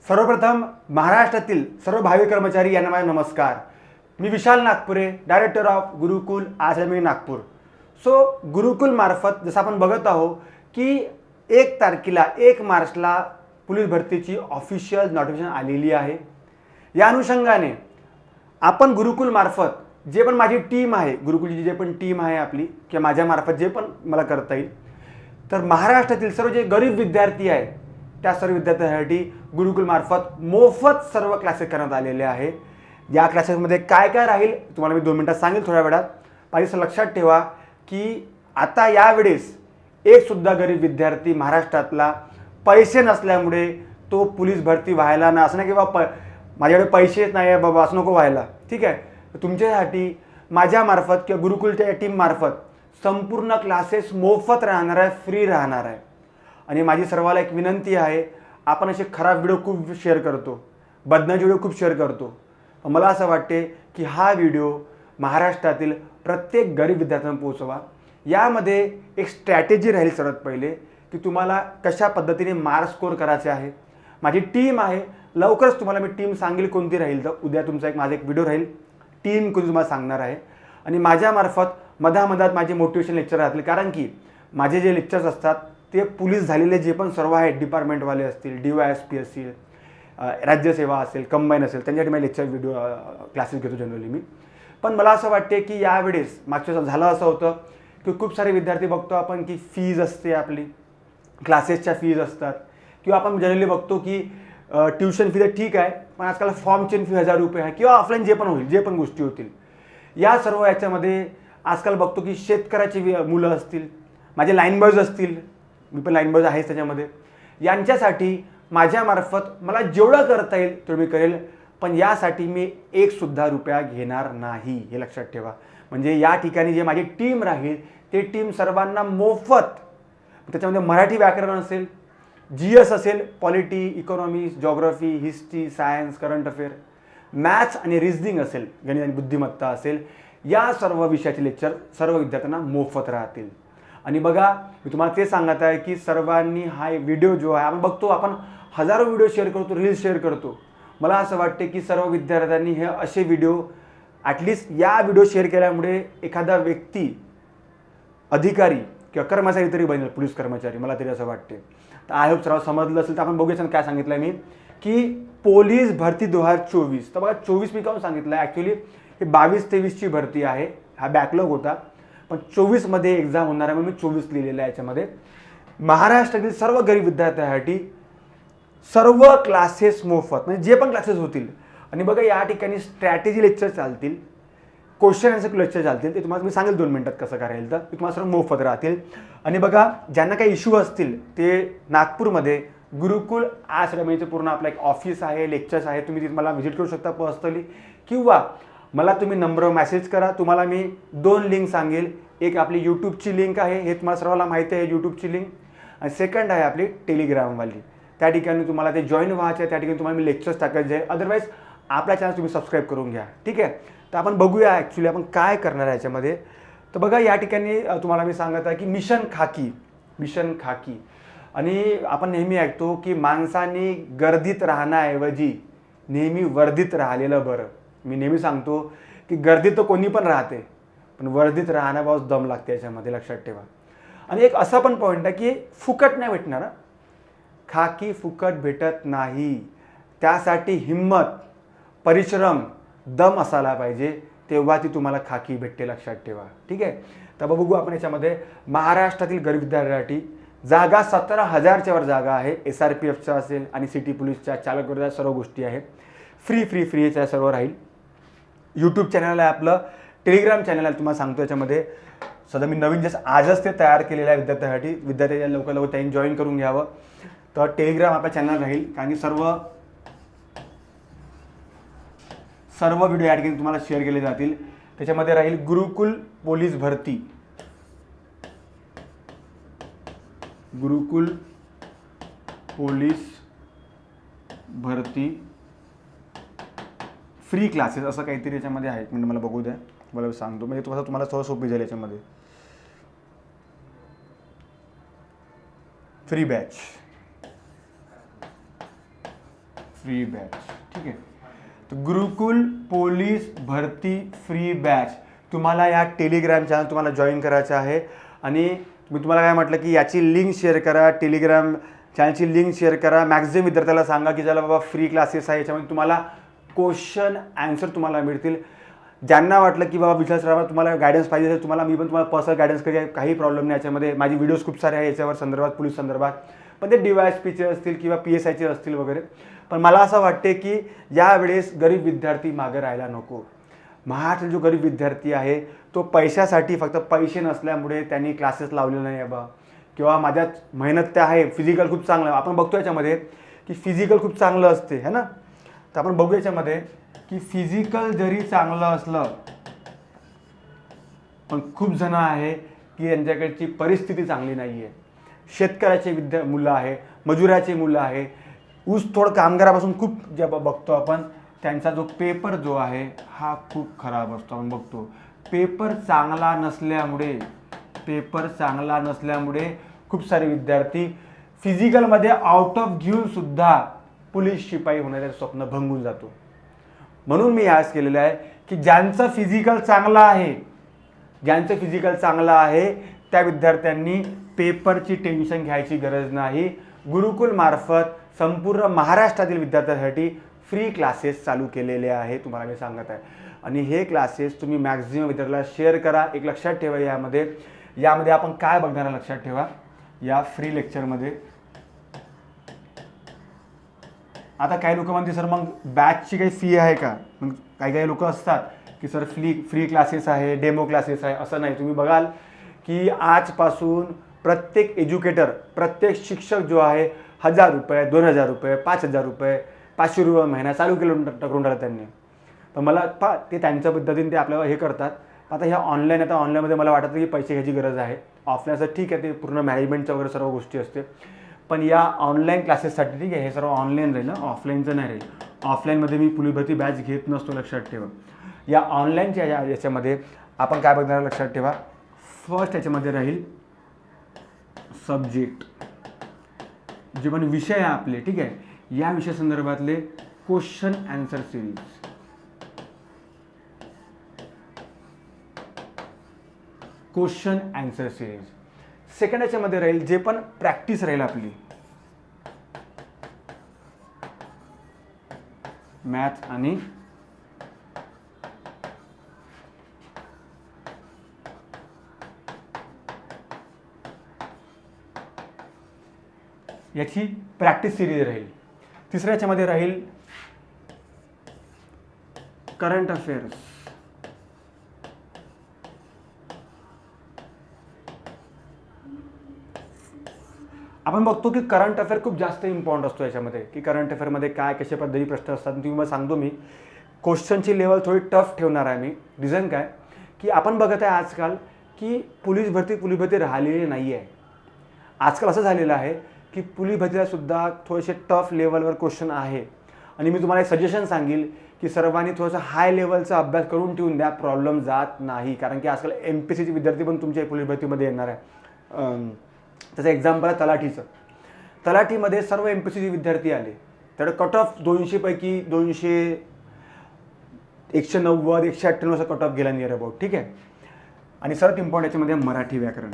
सर्वप्रथम महाराष्ट्रातील सर्व भावी कर्मचारी यांना माझा नमस्कार. मी विशाल नागपुरे, डायरेक्टर ऑफ गुरुकुल आश्रमी नागपूर. गुरुकुल मार्फत जसं आपण बघत आहोत की 1 तारखेला 1 मार्चला पोलीस भरतीची ऑफिशियल नोटिफिकेशन आलेली आहे. या अनुषंगाने आपण गुरुकुल मार्फत जे पण माझी टीम आहे, गुरुकुलची जे पण टीम आहे आपली किंवा माझ्या मार्फत जे पण मला करता येईल, तर महाराष्ट्रातील सर्व जे गरीब विद्यार्थी आहे त्या सर्व विद्यार्थ्यांसाठी गुरुकुल मार्फत मोफत सर्व क्लासेस करण्यात आलेले आहे. या क्लासेसमध्ये काय काय राहील तुम्हाला मी 2 मिनिटात सांगेल, थोड्या वेळात. पाहिजे लक्षात ठेवा की आता यावेळेस एक सुद्धा गरीब विद्यार्थी महाराष्ट्रातला पैसे नसल्यामुळे तो पोलीस भरती व्हायला ना, असं नाही की बाबा माझ्याकडे पैसेच नाही आहे बाबा असं नको व्हायला. ठीक आहे, तुमच्यासाठी माझ्या मार्फत किंवा गुरुकुलच्या टीम मार्फत संपूर्ण क्लासेस मोफत राहणार आहे, फ्री राहणार आहे. आणि माझी सर्वाला एक विनंती आहे, आपण असे खराब व्हिडिओ खूप शेअर करतो, बदनामी व्हिडिओ खूप शेअर करतो. मला असं वाटते की हा व्हिडिओ महाराष्ट्रातील प्रत्येक गरीब विद्यार्थ्यांना पोहोचवा. यामध्ये एक स्ट्रॅटेजी राहील सर्वात पहिले की तुम्हाला कशा पद्धतीने मार्क स्कोर करायचे आहे. माझी टीम आहे, लवकरच तुम्हाला मी टीम सांगेल कोणती राहील. तर उद्या तुमचा माझा एक व्हिडिओ राहील, टीम कोणी तुम्हाला सांगणार आहे. आणि माझ्यामार्फत मधामधात माझे मोटिवेशन लेक्चर राहतील, कारण की माझे जे लेक्चर्स असतात ते पोलीस झालेले जे पण सर्व आहेत, डिपार्टमेंटवाले असतील, DYSP असतील, राज्यसेवा असेल, कंबाईन असेल, त्यांच्यासाठी माझे लेक्चर व्हिडिओ क्लासेस घेतो जनरली मी. पण मला असं वाटते की यावेळेस मागच्या झालं असं होतं की खूप सारे विद्यार्थी बघतो आपण की फीज असते आपली, क्लासेसच्या फीज असतात, किंवा आपण जनरली बघतो की ट्युशन फी तर ठीक आहे, पण आजकाल फॉर्मची फी 1000 रुपये आहे, किंवा ऑफलाईन जे पण होईल, जे पण गोष्टी होतील. या सर्व याच्यामध्ये आजकाल बघतो की शेतकऱ्याची मुलं असतील, माझे लाईन बॉयज असतील, मी पण लाईन बॉयज आहेच त्याच्यामध्ये, यांच्यासाठी माझ्यामार्फत मला जेवढं करता येईल तेवढं मी करेल. पण यासाठी मी 1 सुद्धा रुपया घेणार नाही, हे लक्षात ठेवा. म्हणजे या ठिकाणी जे माझी टीम राहील ते टीम सर्वांना मोफत, त्याच्यामध्ये मराठी व्याकरण असेल, GS असेल, polity, economy, geography, history, science, current affair, maths आणि रिझनिंग असेल, गणित आणि बुद्धिमत्ता असेल, या सर्व विषयाचे लेक्चर सर्व विद्यार्थ्यांना मोफत राहतील. आणि बघा, मी तुम्हाला ते सांगत आहे की सर्वांनी हा व्हिडिओ जो आहे, आपण बघतो आपण हजारो व्हिडिओ शेअर करतो, रील्स शेअर करतो. मला असं वाटते की सर्व विद्यार्थ्यांनी हे असे व्हिडिओ, ॲटलिस्ट या व्हिडिओ शेअर केल्यामुळे एखादा व्यक्ती, अधिकारी किंवा कर्मचारी तरी बनेल, पोलीस कर्मचारी, मला तरी असं वाटते. तर आय होप सर्व समजलं असेल. तर आपण बघूया काय सांगितलं आहे मी की पोलीस भरती 2024. तर बघा 24 मी काहून सांगितलं आहे, ॲक्च्युली हे 22-23ची भरती आहे, हा बॅकलॉग होता, पण 24मध्ये एक्झाम होणार आहे, म्हणून मी 24 लिहिलेलं आहे. याच्यामध्ये महाराष्ट्रातील सर्व गरीब विद्यार्थ्यांसाठी सर्व क्लासेस मोफत, म्हणजे जे पण क्लासेस होतील. आणि बघा या ठिकाणी स्ट्रॅटेजी लेक्चर चालतील, क्वेश्चन आन्सर लेक्चर चालतील, ते तुम्हाला मी सांगेल 2 मिनिटात कसं करायला. तर ते तुम्हाला सर्व मोफत राहतील. आणि बघा ज्यांना काही इश्यू असतील ते नागपूरमध्ये गुरुकुल आश्रमीचं पूर्ण आपलं एक ऑफिस आहे, लेक्चर्स आहे, तुम्ही तिथे मला व्हिजिट करू शकता पर्सनली, किंवा मला तुम्ही नंबरवर मेसेज करा. तुम्हाला मी 2 लिंक सांगेल. एक आपली यूट्यूबची लिंक आहे, हे तुम्हाला सर्वांना माहिती आहे यूट्यूबची लिंक, आणि सेकंड आहे आपली टेलिग्रामवाली. त्या ठिकाणी तुम्हाला ते जॉईन व्हायचे आहे, त्या ठिकाणी तुम्हाला मी लेक्चर्स टाकायचे आहे. अदरवाईज आपला चॅनल तुम्ही सबस्क्राईब करून घ्या, ठीक आहे. तर आपण बघूया ॲक्च्युली आपण काय करणार आहे याच्यामध्ये. तर बघा या ठिकाणी तुम्हाला मी सांगत आहे की मिशन खाकी. आणि आपण नेहमी ऐकतो की माणसाने गर्दीत राहण्याऐवजी नेहमी वर्दीत राहिलेलं बरं. मी नेहमी सांगतो की गर्दीत तर कोणी पण राहते, पण वर्दीत राहण्यापासून दम लागते, याच्यामध्ये लक्षात ठेवा. आणि एक असा पण पॉईंट आहे की फुकट नाही भेटणार, खाकी फुकट भेटत नाही. त्यासाठी हिम्मत, परिश्रम, दम असायला पाहिजे, तेव्हा ती तुम्हाला खाकी भेटते, लक्षात ठेवा, ठीक आहे. तर बघू आपण याच्यामध्ये महाराष्ट्रातील गरीब विद्यार्थ्यांसाठी जागा 17,000च्या वर जागा आहे. SRPFच्या असेल आणि सिटी पोलीसच्या, चालक वर्गाच्या सर्व गोष्टी आहेत. फ्री याच्या सर्व राहील. यूट्यूब चॅनल आहे आपलं, टेलिग्राम चॅनल आहे, तुम्हाला सांगतो याच्यामध्ये सध्या मी नवीन जसं आजच ते तयार केलेलं आहे विद्यार्थ्यांसाठी. विद्यार्थ्यांनी लवकर त्यांनी जॉईन करून घ्यावं. तर टेलिग्राम आपला चॅनल राहील, कारण की सर्व व्हिडिओ या ठिकाणी तुम्हाला शेअर केले जातील. त्याच्यामध्ये राहील गुरुकुल पोलीस भरती, गुरुकुल पोलीस भरती फ्री क्लासेस असं काहीतरी याच्यामध्ये आहे. म्हणजे मला बघू द्या, मला सांगतो, म्हणजे तुम्हाला थोडं सोपी जाईल. याच्यामध्ये फ्री बॅच, फ्री बॅच, ठीक आहे. तर गुरुकुल पोलीस भरती फ्री बॅच तुम्हाला या टेलिग्राम चॅनल तुम्हाला जॉईन करायचं आहे. आणि मी तुम्हाला काय म्हटलं की याची लिंक शेअर करा, टेलिग्राम चॅनलची लिंक शेअर करा. मॅक्झिमम विद्यार्थ्याला सांगा की ज्याला बाबा फ्री क्लासेस आहे, याच्यामध्ये तुम्हाला क्वेश्चन आन्सर तुम्हाला मिळतील. ज्यांना वाटलं की बाबा विशाल सर तुम्हाला गायडन्स पाहिजे असेल, तुम्हाला मी पण तुम्हाला पर्सनल गायडन्स करेल, काही प्रॉब्लेम नाही. याच्यामध्ये माझी व्हिडिओज खूप सारे आहे याच्यावर संदर्भात, पोलीस संदर्भात, पण ते DYSPचे असतील किंवा PSIचे असतील वगैरे. पण मला असं वाटते की यावेळेस गरीब विद्यार्थी मागे राहायला नको. महाराष्ट्रातील जो गरीब विद्यार्थी आहे तो पैशासाठी, फक्त पैसे नसल्यामुळे त्यांनी क्लासेस लावलेले नाही आहे बा, किंवा माझ्यात मेहनत ते आहे, फिजिकल खूप चांगलं आपण बघतो याच्यामध्ये की फिजिकल खूप चांगलं असते है ना. तर आपण बघू याच्यामध्ये की फिजिकल जरी चांगलं असलं पण खूप जण आहे की यांच्याकडची परिस्थिती चांगली नाही आहे. शेतकऱ्याचे मुलं आहे, मजुराचे मुलं आहे, ऊसतोड कामगारापासून खूप जे बघतो आपण, त्यांचा जो पेपर जो आहे हा खूप खराब असतो. आपण बघतो पेपर चांगला नसल्यामुळे खूप सारे विद्यार्थी फिजिकलमध्ये आउट ऑफ घेऊन सुद्धा पोलीस शिपाई होण्याचं स्वप्न भंगून जातो. म्हणून मी आज केलेलं आहे की ज्यांचं फिजिकल चांगलं आहे त्या विद्यार्थ्यांनी पेपरची टेन्शन घ्यायची गरज नाही. गुरुकुल मार्फत संपूर्ण महाराष्ट्रातील विद्यार्थ्यांसाठी फ्री क्लासेस चालू केलेले आहे, तुम्हाला मी सांगत आहे. आणि हे क्लासेस तुम्ही मॅक्झिमम विद्यार्थ्याला शेअर करा. एक लक्षात ठेवा, यामध्ये आपण काय बघणार लक्षात ठेवा या फ्री लेक्चरमध्ये. आता काही लोक म्हणते सर मग बॅचची काही फी आहे का. मग काही लोक असतात की सर फ्री क्लासेस आहे, डेमो क्लासेस आहे. असं नाही. तुम्ही बघाल की आजपासून प्रत्येक एज्युकेटर, प्रत्येक शिक्षक जो आहे 1000 रुपये, 2000 रुपये, 5000 रुपये, 500 रुपये महिना चालू करून टाकला त्यांनी. पण मला ते त्यांच्या पद्धतीने ते आपल्याला हे करतात. आता ह्या ऑनलाईनमध्ये मला वाटतं की पैसे घ्यायची गरज आहे. ऑफलाईनचं ठीक आहे, ते पूर्ण मॅनेजमेंटचं वगैरे सर्व गोष्टी असते. पण या ऑनलाईन क्लासेससाठी ठीक आहे, हे सर्व ऑनलाईन राहील ना, ऑफलाईनचं नाही राहील. ऑफलाईनमध्ये मी पोलीस भरती बॅच घेत नसतो, लक्षात ठेवा. या ऑनलाईनच्या याच्यामध्ये आपण काय बघणार लक्षात ठेवा. फर्स्ट याच्यामध्ये राहील सब्जेक्ट, जे पण विषय आहे आपले, ठीक आहे, या विषया संदर्भातले क्वेश्चन आन्सर सिरीज. सेकंड याच्यामध्ये राहील जे पण प्रॅक्टिस राहील आपली, मॅथ्स आणि याची प्रॅक्टिस सिरीज राहील. तिसऱ्या याच्यामध्ये राहील करंट अफेअर्स. आपण बघतो की करंट अफेअर खूप जास्त इम्पॉर्टंट असतो याच्यामध्ये, की करंट अफेअरमध्ये काय कशा पद्धती प्रश्न असतात. तुम्ही मला सांगतो, मी क्वेश्चनची लेवल थोडी टफ ठेवणार आहे मी. रिझन काय की आपण बघत आहे आजकाल की पोलीस भरती राहिलेली नाही आहे. आजकाल असं झालेलं आहे की पोलीस भरतीला सुद्धा थोडेसे टफ लेवलवर क्वेश्चन आहे. आणि मी तुम्हाला एक सजेशन सांगेल की सर्वांनी थोडंसं हाय लेवलचा अभ्यास करून ठेवून द्या, प्रॉब्लेम जात नाही. कारण की आजकाल MPSCचे विद्यार्थी पण तुमच्या पोलीस भरतीमध्ये येणार आहे. त्याचं एक्झाम्पल आहे तलाठीमध्ये सर्व MPSCचे विद्यार्थी आले, तर कट ऑफ 200 पैकी 200, 190, 198 असा कट ऑफ गेला नियर अबाउट, ठीक आहे. आणि सर्वात इम्पॉर्टंट याच्यामध्ये मराठी व्याकरण.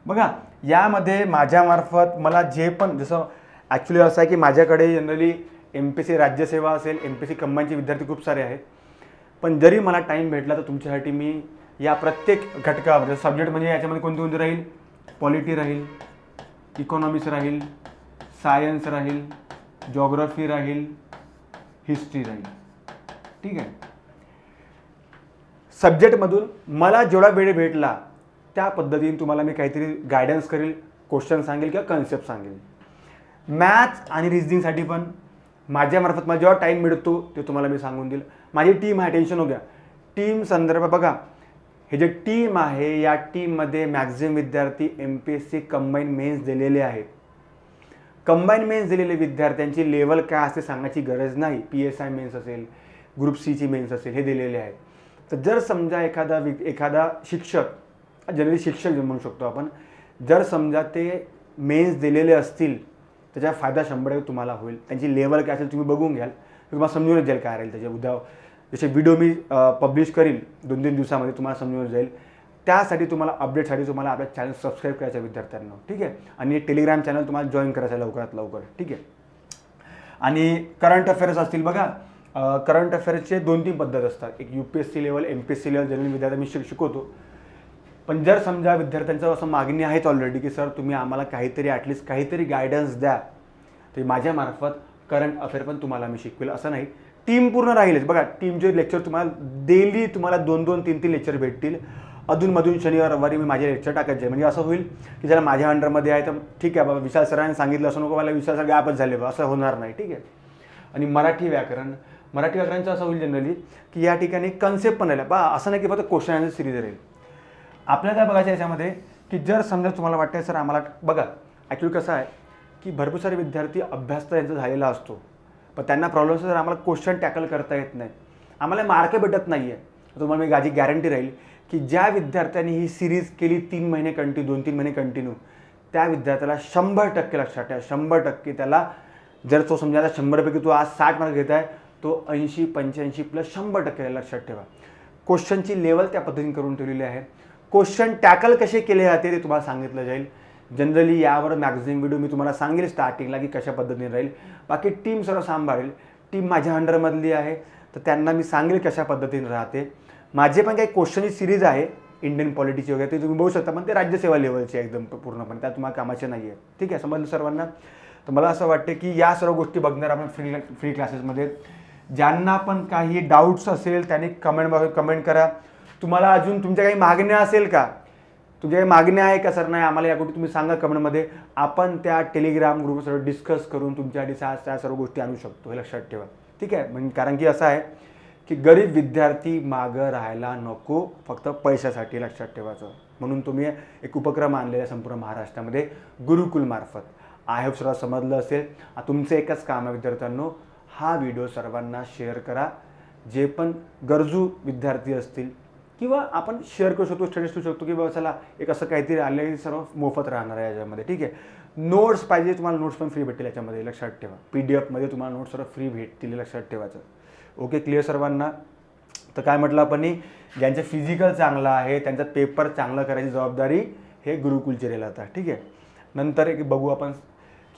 बघा यामध्ये माझ्यामार्फत मला जे पण, जसं ॲक्च्युली असं आहे की माझ्याकडे जनरली MPSC राज्यसेवा असेल, MPSC कंबाईनचे विद्यार्थी खूप सारे आहेत. पण जरी मला टाईम भेटला तर तुमच्यासाठी मी या प्रत्येक घटकावर सब्जेक्ट, म्हणजे याच्यामध्ये कोणते राहील, पॉलिटी राहील, इकॉनॉमिक्स राहील, सायन्स राहील, जॉग्रफी राहील, हिस्ट्री राहील, ठीक आहे. सब्जेक्टमधून मला जेवढा वेळ भेटला त्या पद्धतीने तुम्हाला मी काहीतरी गायडन्स करेल, क्वेश्चन सांगेल किंवा कन्सेप्ट सांगेल. मॅथ्स आणि रिझनिंगसाठी पण माझ्यामार्फत मला जेव्हा टाईम मिळतो ते तुम्हाला मी सांगून देईल. माझी टीम आहे, टेन्शन हो गया. टीम संदर्भ बघा, हे जे टीम आहे या टीममध्ये मॅक्झिमम विद्यार्थी MPSC कंबाईन मेन्स दिलेले आहेत. कंबाईन मेन्स दिलेले विद्यार्थ्यांची लेवल काय असते सांगायची गरज नाही. PSI मेन्स असेल, ग्रुप Cची मेन्स असेल, हे दिलेले आहेत. तर जर समजा एखादा शिक्षक, जनरली शिक्षक म्हणू शकतो आपण, जर समजा ते मेन्स दिलेले असतील त्याचा फायदा 100% तुम्हाला होईल. त्यांची लेवल काय असेल तुम्ही बघून घ्याल, तुम्हाला समजून जाईल काय राहील त्याच्या. उद्या जसे व्हिडिओ मी पब्लिश करील 2-3 दिवसामध्ये तुम्हाला समजून जाईल. त्यासाठी तुम्हाला अपडेटसाठी तुम्हाला आपल्या चॅनल सबस्क्राईब करायचं विद्यार्थ्यांना, ठीक आहे. आणि टेलिग्राम चॅनल तुम्हाला जॉईन करायचं लवकरात लवकर, ठीक आहे. आणि करंट अफेअर्स असतील बघा, करंट अफेअर्सचे 2-3 पद्धत असतात. एक UPSC level, MPSC level general विद्यार्थी मी शिकवतो. पण जर समजा विद्यार्थ्यांचं असं मागणी आहेच ऑलरेडी की सर तुम्ही आम्हाला काहीतरी ॲटलिस्ट काहीतरी गायडन्स द्या, तर माझ्यामार्फत करंट अफेअर पण तुम्हाला मी शिकवेल. असं नाही, टीम पूर्ण राहीलच. बघा टीमचे लेक्चर तुम्हाला डेली तुम्हाला 2-2, 3-3 लेक्चर भेटतील. अधूनमधून शनिवार रविवारी मी माझे लेक्चर टाकायचे. म्हणजे असं होईल की ज्याला माझ्या अंडरमध्ये आहे तर ठीक आहे बाबा, विशाल सरांनी सांगितलं असं नको मला विशाल सर गॅपच झाले बा, असं होणार नाही, ठीक आहे. आणि मराठी व्याकरणचं असं होईल जनरली की या ठिकाणी कन्सेप्ट पण राहील बा. असं नाही की फक्त क्वेश्चन आन्सर सिरीज राहील. आपल्याला काय बघायचं याच्यामध्ये की जर समजा तुम्हाला वाटतं सर आम्हाला बघा, ॲक्च्युली कसं आहे की भरपूर सारे विद्यार्थी अभ्यास तर यांचा झालेला असतो, पण त्यांना प्रॉब्लेम असतो सर आम्हाला क्वेश्चन टॅकल करता येत नाही, आम्हाला मार्क भेटत नाही आहे. तुम्हाला मी माझी गॅरंटी राहील की ज्या विद्यार्थ्यांनी ही सिरीज केली 3 महिने कंटिन्यू, 2-3 महिने कंटिन्यू, त्या विद्यार्थ्याला 100% लक्षात ठेवा. 100% त्याला जर तो समजा 100पैकी तो आज 60 मार्क घेत आहे, तो 80-85 प्लस 100% लक्षात ठेवा. क्वेश्चनची लेवल त्या पद्धतीने करून ठेवलेली आहे. क्वेश्चन टॅकल कसे केले जाते ते तुम्हाला सांगितलं जाईल. जनरली यावर मॅगझिन व्हिडिओ मी तुम्हाला सांगेल स्टार्टिंगला की कशा पद्धतीने राहील. बाकी टीम सर्व सांभाळेल. टीम माझ्या अंडरमधली आहे, तर त्यांना मी सांगेल कशा पद्धतीने राहते. माझे पण काही क्वेश्चनची सिरीज आहे इंडियन पॉलिटिक्सची वगैरे, ते तुम्ही बघू शकता, पण ते राज्यसेवा लेवलची एकदम पूर्णपणे, त्या तुम्हाला कामाचे नाही आहे, ठीक आहे. समजलं सर्वांना. तर मला असं वाटतं की या सर्व गोष्टी बघणार आपण फ्री क्लासेसमध्ये. ज्यांना पण काही डाऊट्स असेल त्यांनी कमेंट करा. तुम्हाला अजून तुमच्या काही मागण्या असेल का, तुमच्या काही मागण्या आहे का सर नाही आम्हाला या गोष्टी तुम्ही सांगा कमेंटमध्ये. आपण त्या टेलिग्राम ग्रुप सर्व डिस्कस करून तुमच्यासाठी त्या सर्व गोष्टी आणू शकतो, हे लक्षात ठेवा, ठीक आहे. म्हणजे कारण की असं आहे की गरीब विद्यार्थी मागं राहायला नको फक्त पैशासाठी, लक्षात ठेवायचं. म्हणून तुम्ही एक उपक्रम आणलेला संपूर्ण महाराष्ट्रामध्ये गुरुकुलमार्फत. आय होप सर्व समजलं असेल. तुमचं एकच काम आहे विद्यार्थ्यांनो, हा व्हिडिओ सर्वांना शेअर करा. जे पण गरजू विद्यार्थी असतील किंवा आपण शेअर करू शकतो, स्टेटस ठेवू शकतो की बाबा चला एक असं काहीतरी आले सर्व मोफत राहणार आहे याच्यामध्ये, ठीक आहे. नोट्स पाहिजे तुम्हाला, नोट्स पण फ्री भेटतील याच्यामध्ये, लक्षात ठेवा. PDF तुम्हाला नोट्स सर्व फ्री भेटतील, लक्षात ठेवायचं. ओके, क्लिअर सर्वांना. तर काय म्हटलं आपण, ज्यांचं फिजिकल चांगलं आहे त्यांचा पेपर चांगला करायची जबाबदारी हे गुरुकुलची राहील आता, ठीक आहे. नंतर एक बघू आपण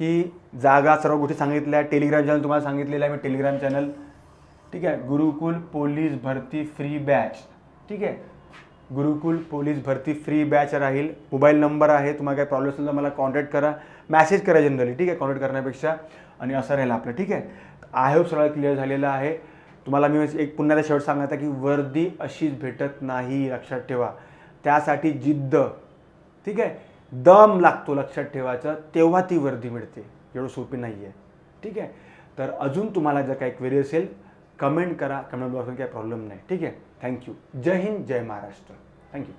की जागा सर्व गोष्टी सांगितल्या. टेलिग्राम चॅनल तुम्हाला सांगितलेलं आहे मी, टेलिग्राम चॅनल, ठीक आहे. गुरुकुल पोलीस भरती फ्री बॅच, ठीक आहे. गुरुकुल पोलीस भरती फ्री बॅच राहील. मोबाईल नंबर आहे, तुम्हाला काही प्रॉब्लेम असेल तर मला कॉन्टॅक्ट करा, मॅसेज करा जनरली, ठीक आहे, कॉन्टॅक्ट करण्यापेक्षा. आणि असं राहील आपलं, ठीक आहे. आय होप सगळं क्लिअर झालेलं आहे. तुम्हाला मी एक पुन्हा शेवट सांगायचं की वर्दी अशीच भेटत नाही, लक्षात ठेवा. त्यासाठी जिद्द, ठीक आहे, दम लागतो, लक्षात ठेवायचं, तेव्हा ती वर्दी मिळते. एवढं सोपी नाही आहे, ठीक आहे. तर अजून तुम्हाला जर काही क्वेरी असेल कमेंट करा, कमेंट बॉक्समध्ये काही प्रॉब्लेम नाही, ठीक आहे. थँक्यू. जय हिंद, जय महाराष्ट्र. थँक्यू.